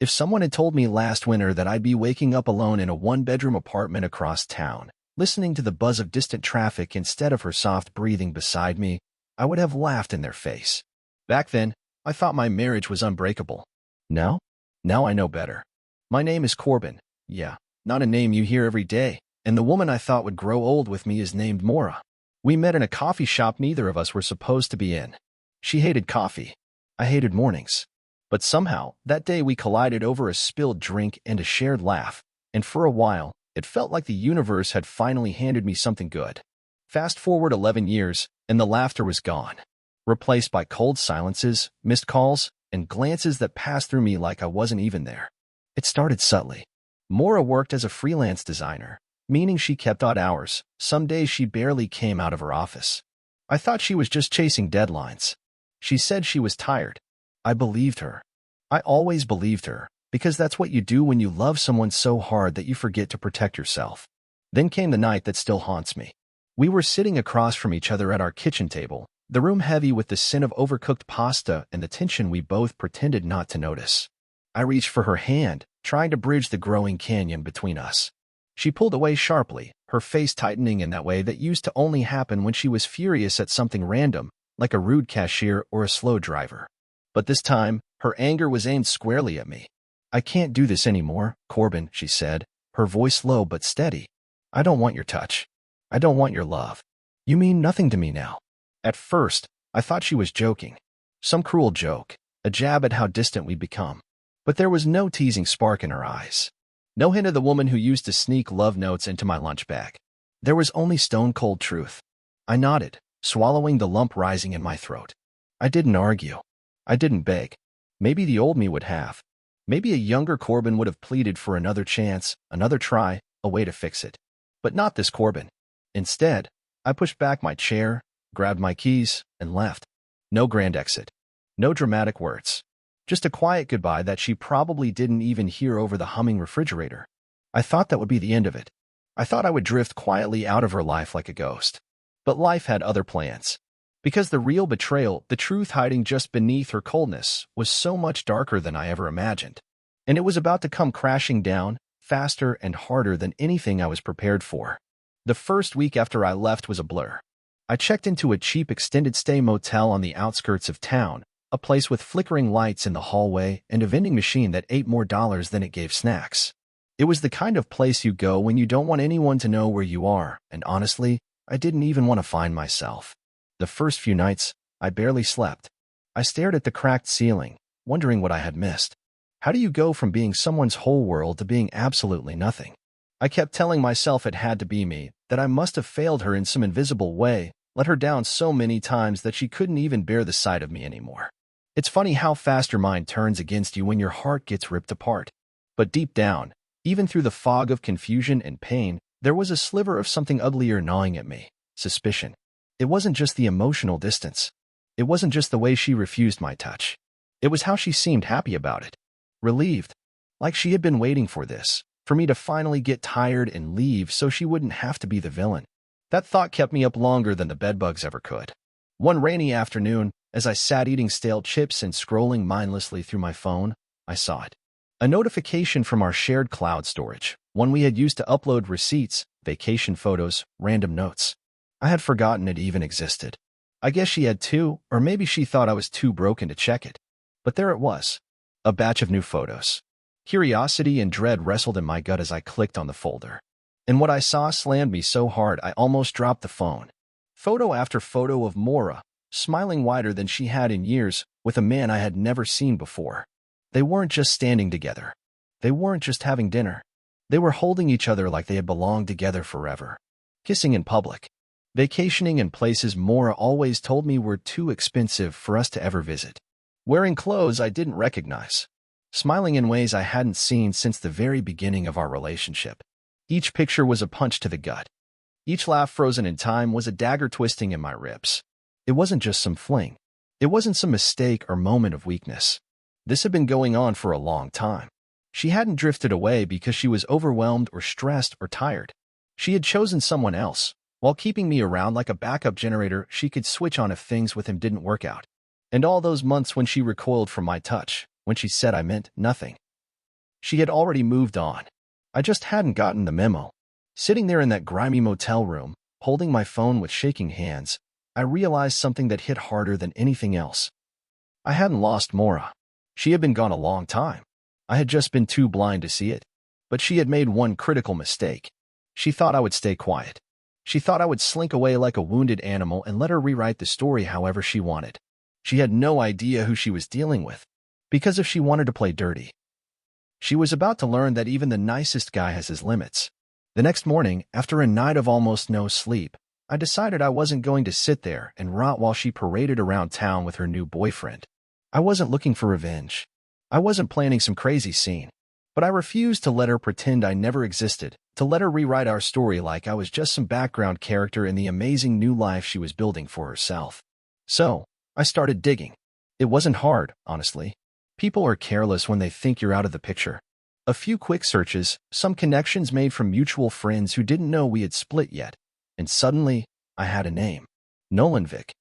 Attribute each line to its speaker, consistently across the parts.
Speaker 1: If someone had told me last winter that I'd be waking up alone in a one-bedroom apartment across town, listening to the buzz of distant traffic instead of her soft breathing beside me, I would have laughed in their face. Back then, I thought my marriage was unbreakable. Now? Now I know better. My name is Corbin. Yeah, not a name you hear every day. And the woman I thought would grow old with me is named Maura. We met in a coffee shop neither of us were supposed to be in. She hated coffee. I hated mornings. But somehow, that day we collided over a spilled drink and a shared laugh, and for a while, it felt like the universe had finally handed me something good. Fast forward 11 years, and the laughter was gone, replaced by cold silences, missed calls, and glances that passed through me like I wasn't even there. It started subtly. Maura worked as a freelance designer, meaning she kept odd hours. Some days she barely came out of her office. I thought she was just chasing deadlines. She said she was tired. I believed her. I always believed her, because that's what you do when you love someone so hard that you forget to protect yourself. Then came the night that still haunts me. We were sitting across from each other at our kitchen table, the room heavy with the scent of overcooked pasta and the tension we both pretended not to notice. I reached for her hand, trying to bridge the growing canyon between us. She pulled away sharply, her face tightening in that way that used to only happen when she was furious at something random, like a rude cashier or a slow driver. But this time, her anger was aimed squarely at me. "I can't do this anymore, Corbin," she said, her voice low but steady. "I don't want your touch. I don't want your love. You mean nothing to me now." At first, I thought she was joking. Some cruel joke, a jab at how distant we'd become. But there was no teasing spark in her eyes. No hint of the woman who used to sneak love notes into my lunch bag. There was only stone-cold truth. I nodded, swallowing the lump rising in my throat. I didn't argue. I didn't beg. Maybe the old me would have. Maybe a younger Corbin would have pleaded for another chance, another try, a way to fix it. But not this Corbin. Instead, I pushed back my chair, grabbed my keys, and left. No grand exit. No dramatic words. Just a quiet goodbye that she probably didn't even hear over the humming refrigerator. I thought that would be the end of it. I thought I would drift quietly out of her life like a ghost. But life had other plans. Because the real betrayal, the truth hiding just beneath her coldness, was so much darker than I ever imagined. And it was about to come crashing down, faster and harder than anything I was prepared for. The first week after I left was a blur. I checked into a cheap extended-stay motel on the outskirts of town, a place with flickering lights in the hallway and a vending machine that ate more dollars than it gave snacks. It was the kind of place you go when you don't want anyone to know where you are, and honestly, I didn't even want to find myself. The first few nights, I barely slept. I stared at the cracked ceiling, wondering what I had missed. How do you go from being someone's whole world to being absolutely nothing? I kept telling myself it had to be me, that I must have failed her in some invisible way, let her down so many times that she couldn't even bear the sight of me anymore. It's funny how fast your mind turns against you when your heart gets ripped apart. But deep down, even through the fog of confusion and pain, there was a sliver of something uglier gnawing at me: suspicion. It wasn't just the emotional distance. It wasn't just the way she refused my touch. It was how she seemed happy about it. Relieved. Like she had been waiting for this, for me to finally get tired and leave so she wouldn't have to be the villain. That thought kept me up longer than the bedbugs ever could. One rainy afternoon, as I sat eating stale chips and scrolling mindlessly through my phone, I saw it. A notification from our shared cloud storage, one we had used to upload receipts, vacation photos, random notes. I had forgotten it even existed. I guess she had too, or maybe she thought I was too broken to check it. But there it was, a batch of new photos. Curiosity and dread wrestled in my gut as I clicked on the folder. And what I saw slammed me so hard I almost dropped the phone. Photo after photo of Maura, smiling wider than she had in years, with a man I had never seen before. They weren't just standing together. They weren't just having dinner. They were holding each other like they had belonged together forever. Kissing in public. Vacationing in places Maura always told me were too expensive for us to ever visit. Wearing clothes I didn't recognize. Smiling in ways I hadn't seen since the very beginning of our relationship. Each picture was a punch to the gut. Each laugh frozen in time was a dagger twisting in my ribs. It wasn't just some fling. It wasn't some mistake or moment of weakness. This had been going on for a long time. She hadn't drifted away because she was overwhelmed or stressed or tired. She had chosen someone else, while keeping me around like a backup generator she could switch on if things with him didn't work out. And all those months when she recoiled from my touch, when she said I meant nothing. She had already moved on. I just hadn't gotten the memo. Sitting there in that grimy motel room, holding my phone with shaking hands, I realized something that hit harder than anything else. I hadn't lost Maura. She had been gone a long time. I had just been too blind to see it. But she had made one critical mistake. She thought I would stay quiet. She thought I would slink away like a wounded animal and let her rewrite the story however she wanted. She had no idea who she was dealing with. Because if she wanted to play dirty, she was about to learn that even the nicest guy has his limits. The next morning, after a night of almost no sleep, I decided I wasn't going to sit there and rot while she paraded around town with her new boyfriend. I wasn't looking for revenge. I wasn't planning some crazy scene. But I refused to let her pretend I never existed, to let her rewrite our story like I was just some background character in the amazing new life she was building for herself. So, I started digging. It wasn't hard, honestly. People are careless when they think you're out of the picture. A few quick searches, some connections made from mutual friends who didn't know we had split yet, and suddenly, I had a name. Nolan Vick.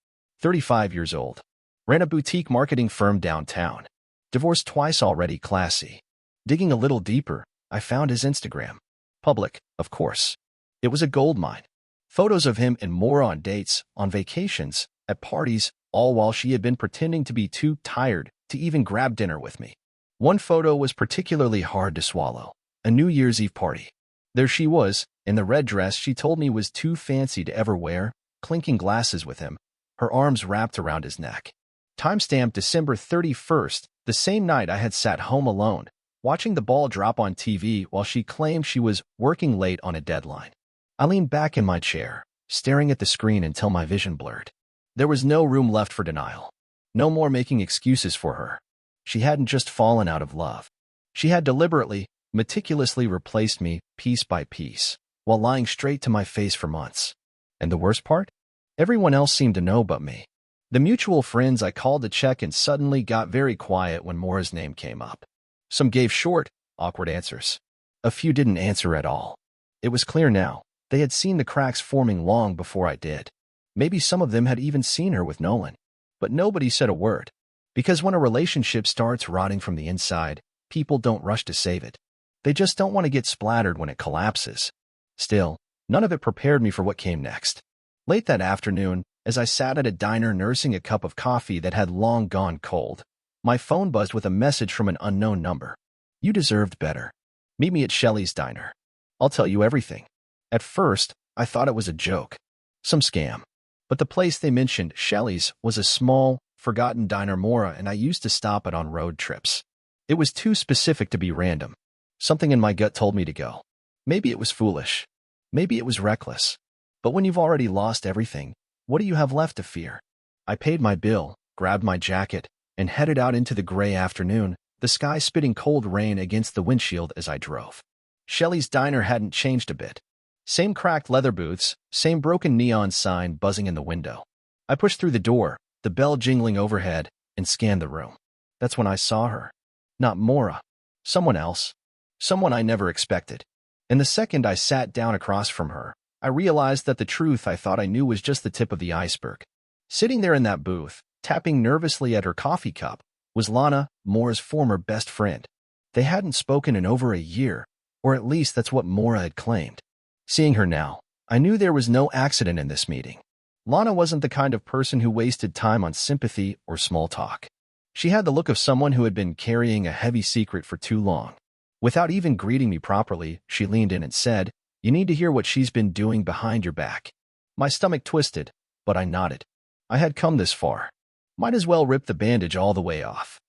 Speaker 1: 35 years old. Ran a boutique marketing firm downtown. Divorced twice already, classy. Digging a little deeper, I found his Instagram. Public, of course. It was a goldmine. Photos of him and Maura on dates, on vacations, at parties, all while she had been pretending to be too tired to even grab dinner with me. One photo was particularly hard to swallow. A New Year's Eve party. There she was, in the red dress she told me was too fancy to ever wear, clinking glasses with him, her arms wrapped around his neck. Timestamp December 31st, the same night I had sat home alone, watching the ball drop on TV while she claimed she was working late on a deadline. I leaned back in my chair, staring at the screen until my vision blurred. There was no room left for denial. No more making excuses for her. She hadn't just fallen out of love. She had deliberately, meticulously replaced me piece by piece, while lying straight to my face for months. And the worst part? Everyone else seemed to know but me. The mutual friends I called to check and suddenly got very quiet when Maura's name came up. Some gave short, awkward answers. A few didn't answer at all. It was clear now. They had seen the cracks forming long before I did. Maybe some of them had even seen her with Nolan. But nobody said a word. Because when a relationship starts rotting from the inside, people don't rush to save it. They just don't want to get splattered when it collapses. Still, none of it prepared me for what came next. Late that afternoon, as I sat at a diner nursing a cup of coffee that had long gone cold, my phone buzzed with a message from an unknown number. You deserved better. Meet me at Shelley's diner. I'll tell you everything. At first, I thought it was a joke. Some scam. But the place they mentioned, Shelley's, was a small, forgotten diner Maura and I used to stop at on road trips. It was too specific to be random. Something in my gut told me to go. Maybe it was foolish. Maybe it was reckless. But when you've already lost everything, what do you have left to fear? I paid my bill, grabbed my jacket, and headed out into the gray afternoon, the sky spitting cold rain against the windshield as I drove. Shelley's diner hadn't changed a bit. Same cracked leather booths, same broken neon sign buzzing in the window. I pushed through the door, the bell jingling overhead, and scanned the room. That's when I saw her. Not Maura. Someone else. Someone I never expected. And the second I sat down across from her, I realized that the truth I thought I knew was just the tip of the iceberg. Sitting there in that booth, tapping nervously at her coffee cup, was Lana, Maura's former best friend. They hadn't spoken in over a year, or at least that's what Maura had claimed. Seeing her now, I knew there was no accident in this meeting. Lana wasn't the kind of person who wasted time on sympathy or small talk. She had the look of someone who had been carrying a heavy secret for too long. Without even greeting me properly, she leaned in and said, "You need to hear what she's been doing behind your back." My stomach twisted, but I nodded. I had come this far. Might as well rip the bandage all the way off.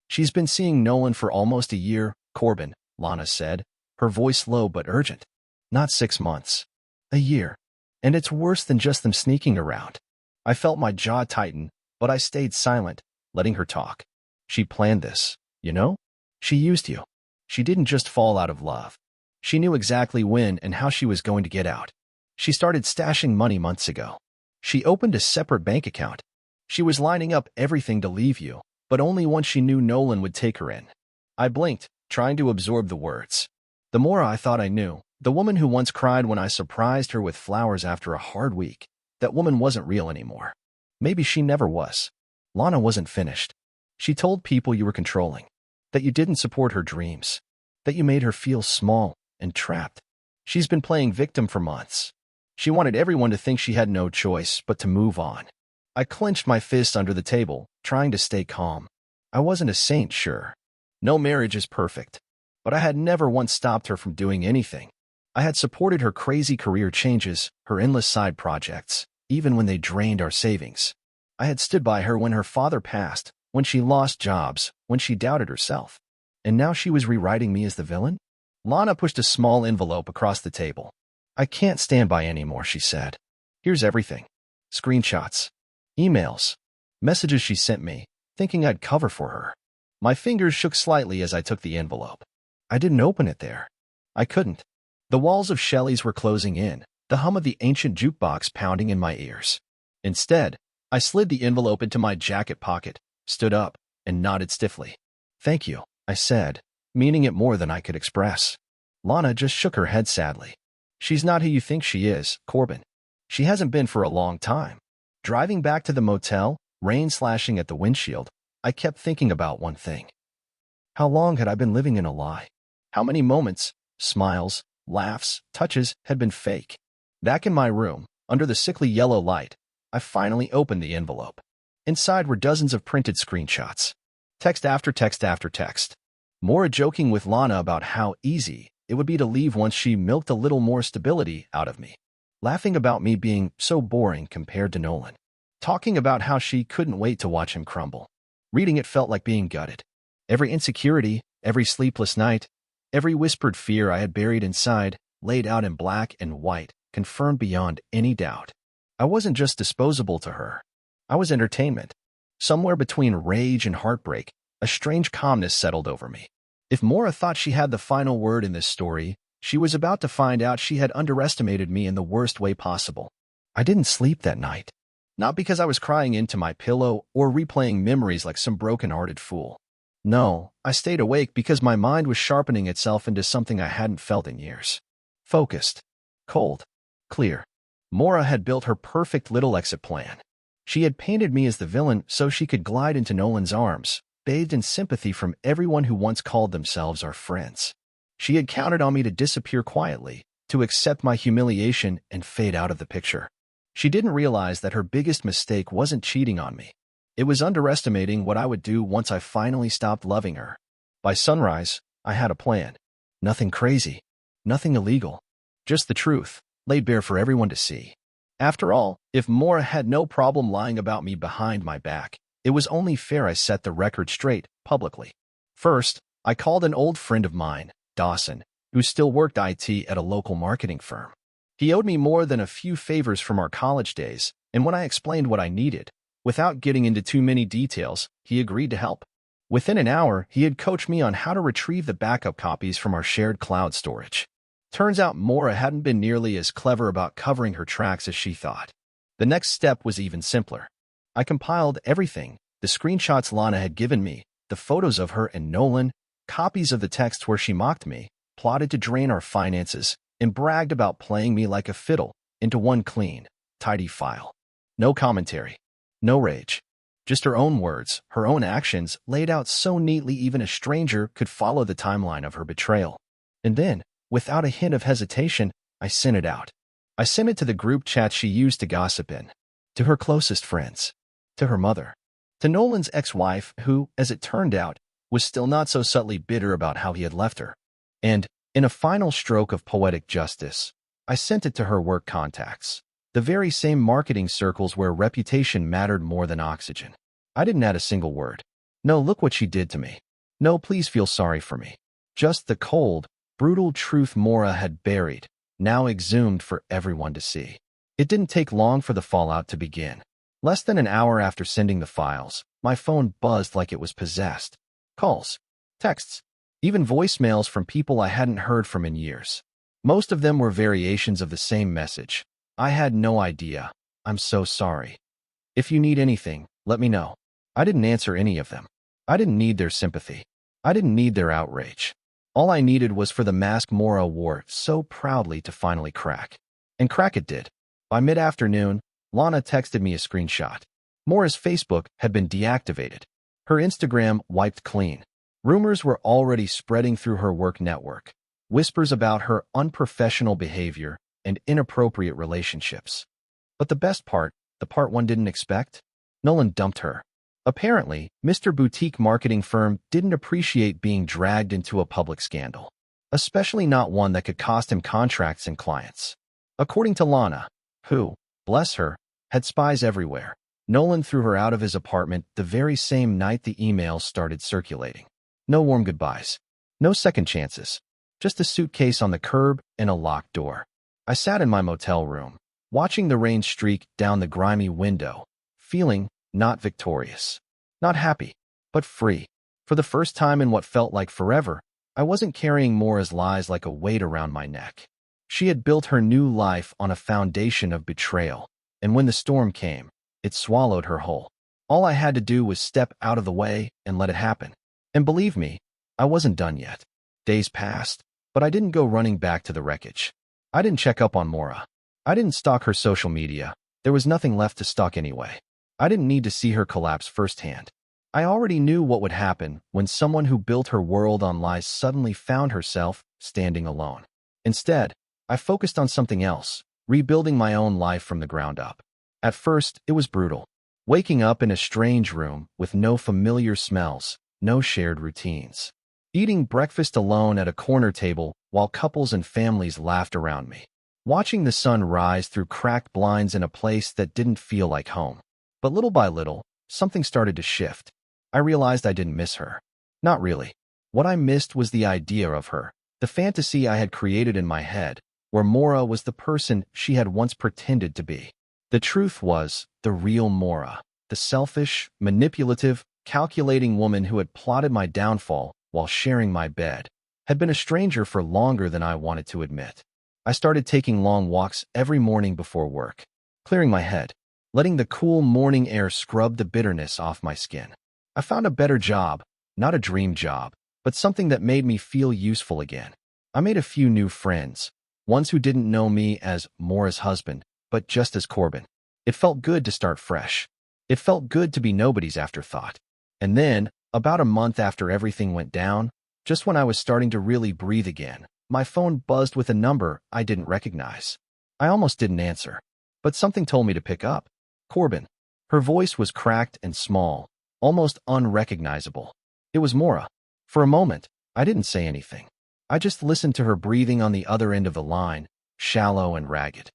Speaker 1: "She's been seeing Nolan for almost a year, Corbin," Lana said, her voice low but urgent. "Not 6 months. A year. And it's worse than just them sneaking around." I felt my jaw tighten, but I stayed silent, letting her talk. "She planned this, you know? She used you. She didn't just fall out of love. She knew exactly when and how she was going to get out. She started stashing money months ago. She opened a separate bank account. She was lining up everything to leave you, but only once she knew Nolan would take her in." I blinked, trying to absorb the words. The Maura I thought I knew, the woman who once cried when I surprised her with flowers after a hard week, that woman wasn't real anymore. Maybe she never was. Lana wasn't finished. She told people you were controlling, that you didn't support her dreams. that you made her feel small and trapped. She's been playing victim for months. She wanted everyone to think she had no choice but to move on. I clenched my fists under the table, trying to stay calm. I wasn't a saint, sure. No marriage is perfect. But I had never once stopped her from doing anything. I had supported her crazy career changes, her endless side projects, even when they drained our savings. I had stood by her when her father passed, when she lost jobs, when she doubted herself. And now she was rewriting me as the villain? Lana pushed a small envelope across the table. I can't stand by anymore, she said. Here's everything. Screenshots. Emails. Messages she sent me, thinking I'd cover for her. My fingers shook slightly as I took the envelope. I didn't open it there. I couldn't. The walls of Shelley's were closing in, the hum of the ancient jukebox pounding in my ears. Instead, I slid the envelope into my jacket pocket, stood up, and nodded stiffly. Thank you, I said, meaning it more than I could express. Lana just shook her head sadly. She's not who you think she is, Corbin. She hasn't been for a long time. Driving back to the motel, rain slashing at the windshield, I kept thinking about one thing. How long had I been living in a lie? How many moments, smiles, laughs, touches had been fake? Back in my room, under the sickly yellow light, I finally opened the envelope. Inside were dozens of printed screenshots. Text after text after text. Maura joking with Lana about how easy it would be to leave once she milked a little more stability out of me. Laughing about me being so boring compared to Nolan. Talking about how she couldn't wait to watch him crumble. Reading it felt like being gutted. Every insecurity, every sleepless night, every whispered fear I had buried inside, laid out in black and white, confirmed beyond any doubt. I wasn't just disposable to her. I was entertainment. Somewhere between rage and heartbreak, a strange calmness settled over me. If Maura thought she had the final word in this story, she was about to find out she had underestimated me in the worst way possible. I didn't sleep that night. Not because I was crying into my pillow or replaying memories like some broken-hearted fool. No, I stayed awake because my mind was sharpening itself into something I hadn't felt in years. Focused. Cold. Clear. Maura had built her perfect little exit plan. She had painted me as the villain so she could glide into Nolan's arms, bathed in sympathy from everyone who once called themselves our friends. She had counted on me to disappear quietly, to accept my humiliation and fade out of the picture. She didn't realize that her biggest mistake wasn't cheating on me. It was underestimating what I would do once I finally stopped loving her. By sunrise, I had a plan. Nothing crazy. Nothing illegal. Just the truth, laid bare for everyone to see. After all, if Maura had no problem lying about me behind my back, it was only fair I set the record straight, publicly. First, I called an old friend of mine, Dawson, who still worked IT at a local marketing firm. He owed me more than a few favors from our college days, and when I explained what I needed, without getting into too many details, he agreed to help. Within an hour, he had coached me on how to retrieve the backup copies from our shared cloud storage. Turns out Maura hadn't been nearly as clever about covering her tracks as she thought. The next step was even simpler. I compiled everything, the screenshots Lana had given me, the photos of her and Nolan, copies of the texts where she mocked me, plotted to drain our finances, and bragged about playing me like a fiddle, into one clean, tidy file. No commentary. No rage. Just her own words, her own actions, laid out so neatly even a stranger could follow the timeline of her betrayal. And then, without a hint of hesitation, I sent it out. I sent it to the group chat she used to gossip in, to her closest friends, to her mother, to Nolan's ex-wife who, as it turned out, was still not so subtly bitter about how he had left her. And, in a final stroke of poetic justice, I sent it to her work contacts, the very same marketing circles where reputation mattered more than oxygen. I didn't add a single word. No, look what she did to me. No, please feel sorry for me. Just the cold, brutal truth Maura had buried, now exhumed for everyone to see. It didn't take long for the fallout to begin. Less than an hour after sending the files, my phone buzzed like it was possessed. Calls, texts, even voicemails from people I hadn't heard from in years. Most of them were variations of the same message. I had no idea. I'm so sorry. If you need anything, let me know. I didn't answer any of them. I didn't need their sympathy. I didn't need their outrage. All I needed was for the mask Maura wore so proudly to finally crack. And crack it did. By mid-afternoon, Lana texted me a screenshot. Maura's Facebook had been deactivated. Her Instagram wiped clean. Rumors were already spreading through her work network, whispers about her unprofessional behavior and inappropriate relationships. But the best part, the part one didn't expect? Nolan dumped her. Apparently, Mr. Boutique marketing firm didn't appreciate being dragged into a public scandal, especially not one that could cost him contracts and clients. According to Lana, who, bless her, had spies everywhere, Nolan threw her out of his apartment the very same night the emails started circulating. No warm goodbyes. No second chances. Just a suitcase on the curb and a locked door. I sat in my motel room, watching the rain streak down the grimy window, feeling not victorious, not happy, but free. For the first time in what felt like forever, I wasn't carrying Maura's lies like a weight around my neck. She had built her new life on a foundation of betrayal, and when the storm came, it swallowed her whole. All I had to do was step out of the way and let it happen. And believe me, I wasn't done yet. Days passed, but I didn't go running back to the wreckage. I didn't check up on Maura. I didn't stalk her social media. There was nothing left to stalk anyway. I didn't need to see her collapse firsthand. I already knew what would happen when someone who built her world on lies suddenly found herself standing alone. Instead, I focused on something else, rebuilding my own life from the ground up. At first, it was brutal. Waking up in a strange room with no familiar smells, no shared routines. Eating breakfast alone at a corner table while couples and families laughed around me. Watching the sun rise through cracked blinds in a place that didn't feel like home. But little by little, something started to shift. I realized I didn't miss her. Not really. What I missed was the idea of her, the fantasy I had created in my head, where Maura was the person she had once pretended to be. The truth was, the real Maura, the selfish, manipulative, calculating woman who had plotted my downfall while sharing my bed, had been a stranger for longer than I wanted to admit. I started taking long walks every morning before work, clearing my head, letting the cool morning air scrub the bitterness off my skin. I found a better job, not a dream job, but something that made me feel useful again. I made a few new friends, ones who didn't know me as Maura's husband, but just as Corbin. It felt good to start fresh. It felt good to be nobody's afterthought. And then, about a month after everything went down, just when I was starting to really breathe again, my phone buzzed with a number I didn't recognize. I almost didn't answer, but something told me to pick up. Corbin. Her voice was cracked and small, almost unrecognizable. It was Maura. For a moment, I didn't say anything. I just listened to her breathing on the other end of the line, shallow and ragged.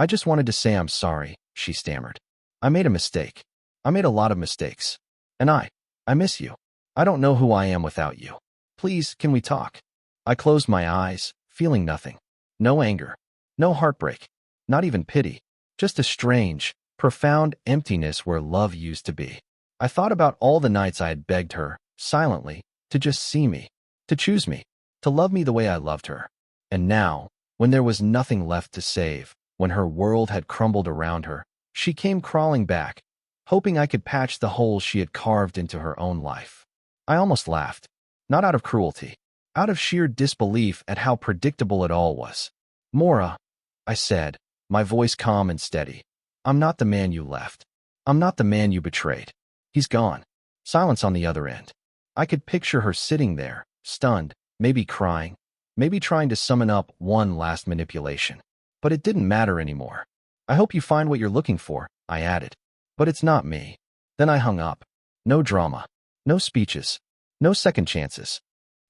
Speaker 1: I just wanted to say I'm sorry, she stammered. I made a mistake. I made a lot of mistakes. And I miss you. I don't know who I am without you. Please, can we talk? I closed my eyes, feeling nothing. No anger. No heartbreak. Not even pity. Just a strange, profound emptiness where love used to be. I thought about all the nights I had begged her, silently, to just see me, to choose me, to love me the way I loved her. And now, when there was nothing left to save, when her world had crumbled around her, she came crawling back, hoping I could patch the holes she had carved into her own life. I almost laughed, not out of cruelty, out of sheer disbelief at how predictable it all was. Maura, I said, my voice calm and steady. I'm not the man you left. I'm not the man you betrayed. He's gone. Silence on the other end. I could picture her sitting there, stunned, maybe crying, maybe trying to summon up one last manipulation. But it didn't matter anymore. I hope you find what you're looking for, I added. But it's not me. Then I hung up. No drama. No speeches. No second chances.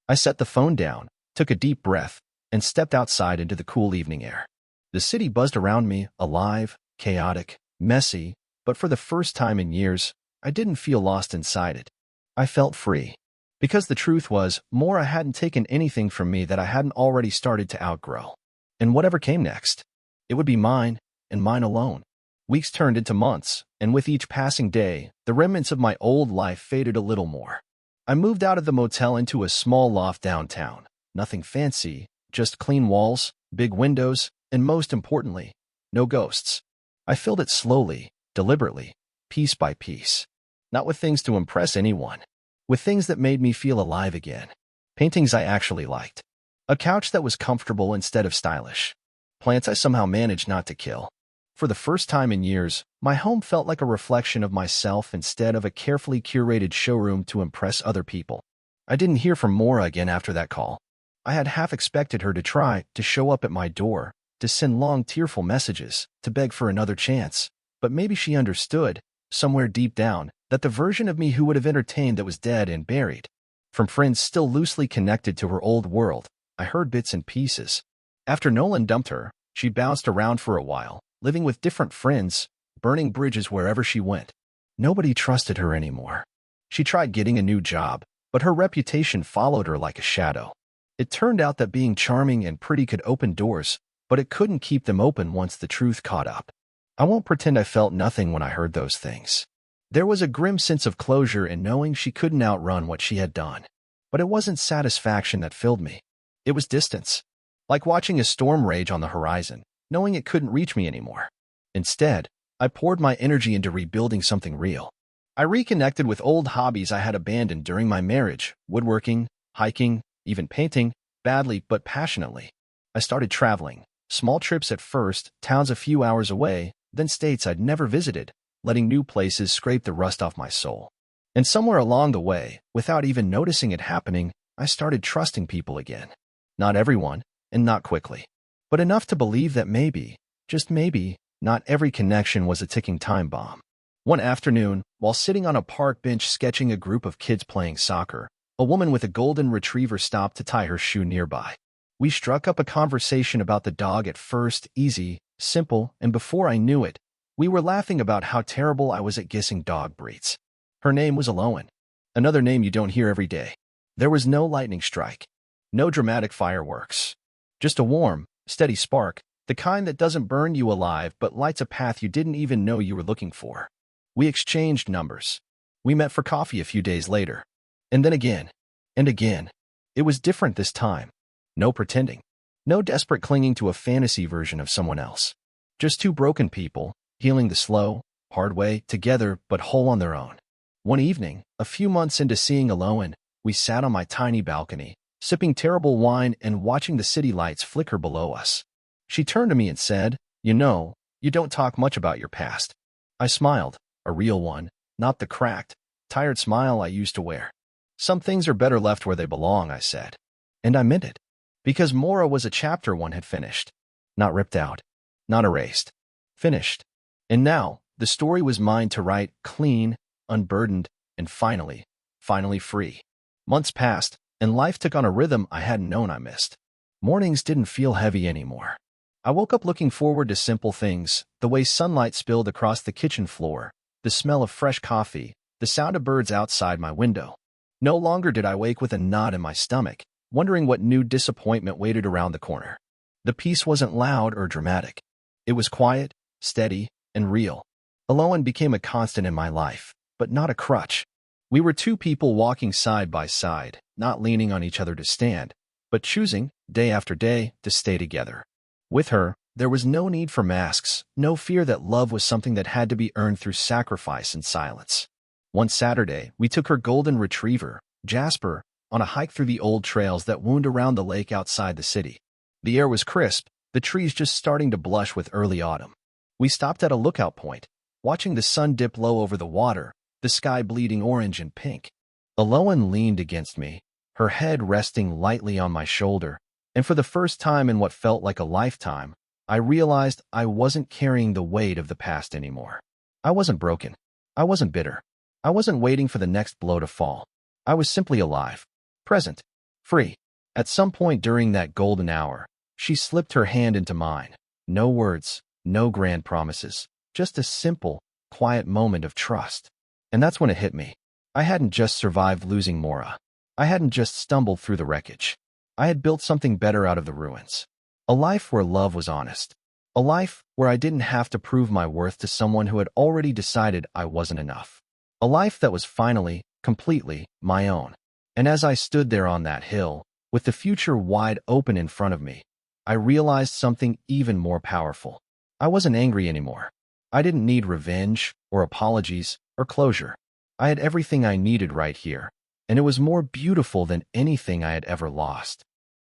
Speaker 1: I set the phone down, took a deep breath, and stepped outside into the cool evening air. The city buzzed around me, alive, chaotic, messy, but for the first time in years, I didn't feel lost inside it. I felt free. Because the truth was, Maura hadn't taken anything from me that I hadn't already started to outgrow. And whatever came next, it would be mine, and mine alone. Weeks turned into months, and with each passing day, the remnants of my old life faded a little more. I moved out of the motel into a small loft downtown. Nothing fancy, just clean walls, big windows, and most importantly, no ghosts. I filled it slowly, deliberately, piece by piece. Not with things to impress anyone. With things that made me feel alive again. Paintings I actually liked. A couch that was comfortable instead of stylish. Plants I somehow managed not to kill. For the first time in years, my home felt like a reflection of myself instead of a carefully curated showroom to impress other people. I didn't hear from Maura again after that call. I had half expected her to try to show up at my door, to send long, tearful messages, to beg for another chance. But maybe she understood, somewhere deep down, that the version of me who would have entertained that was dead and buried. From friends still loosely connected to her old world, I heard bits and pieces. After Nolan dumped her, she bounced around for a while, living with different friends, burning bridges wherever she went. Nobody trusted her anymore. She tried getting a new job, but her reputation followed her like a shadow. It turned out that being charming and pretty could open doors, but it couldn't keep them open once the truth caught up. I won't pretend I felt nothing when I heard those things. There was a grim sense of closure in knowing she couldn't outrun what she had done. But it wasn't satisfaction that filled me. It was distance. Like watching a storm rage on the horizon, knowing it couldn't reach me anymore. Instead, I poured my energy into rebuilding something real. I reconnected with old hobbies I had abandoned during my marriage, woodworking, hiking, even painting, badly but passionately. I started traveling, small trips at first, towns a few hours away, then states I'd never visited, letting new places scrape the rust off my soul. And somewhere along the way, without even noticing it happening, I started trusting people again. Not everyone, and not quickly, but enough to believe that maybe, just maybe, not every connection was a ticking time bomb. One afternoon, while sitting on a park bench sketching a group of kids playing soccer, a woman with a golden retriever stopped to tie her shoe nearby. We struck up a conversation about the dog at first, easy, simple, and before I knew it, we were laughing about how terrible I was at guessing dog breeds. Her name was Aloan. Another name you don't hear every day. There was no lightning strike. No dramatic fireworks. Just a warm, steady spark, the kind that doesn't burn you alive but lights a path you didn't even know you were looking for. We exchanged numbers. We met for coffee a few days later. And then again. And again. It was different this time. No pretending. No desperate clinging to a fantasy version of someone else. Just two broken people, healing the slow, hard way, together but whole on their own. One evening, a few months into seeing Aloan, we sat on my tiny balcony, sipping terrible wine and watching the city lights flicker below us. She turned to me and said, "You know, you don't talk much about your past." I smiled, a real one, not the cracked, tired smile I used to wear. "Some things are better left where they belong," I said. And I meant it. Because Maura was a chapter one had finished. Not ripped out. Not erased. Finished. And now, the story was mine to write, clean, unburdened, and finally free. Months passed, and life took on a rhythm I hadn't known I missed. Mornings didn't feel heavy anymore. I woke up looking forward to simple things, the way sunlight spilled across the kitchen floor, the smell of fresh coffee, the sound of birds outside my window. No longer did I wake with a knot in my stomach, wondering what new disappointment waited around the corner. The peace wasn't loud or dramatic. It was quiet, steady, and real. Aloan became a constant in my life, but not a crutch. We were two people walking side by side, not leaning on each other to stand, but choosing, day after day, to stay together. With her, there was no need for masks, no fear that love was something that had to be earned through sacrifice and silence. One Saturday, we took her golden retriever, Jasper, on a hike through the old trails that wound around the lake outside the city. The air was crisp, the trees just starting to blush with early autumn. We stopped at a lookout point, watching the sun dip low over the water, the sky bleeding orange and pink. Aloan leaned against me, her head resting lightly on my shoulder, and for the first time in what felt like a lifetime, I realized I wasn't carrying the weight of the past anymore. I wasn't broken. I wasn't bitter. I wasn't waiting for the next blow to fall. I was simply alive, present, free. At some point during that golden hour, she slipped her hand into mine. No words, no grand promises, just a simple, quiet moment of trust. And that's when it hit me. I hadn't just survived losing Maura. I hadn't just stumbled through the wreckage. I had built something better out of the ruins. A life where love was honest. A life where I didn't have to prove my worth to someone who had already decided I wasn't enough. A life that was finally, completely, my own. And as I stood there on that hill, with the future wide open in front of me, I realized something even more powerful. I wasn't angry anymore. I didn't need revenge, or apologies, or closure. I had everything I needed right here, and it was more beautiful than anything I had ever lost.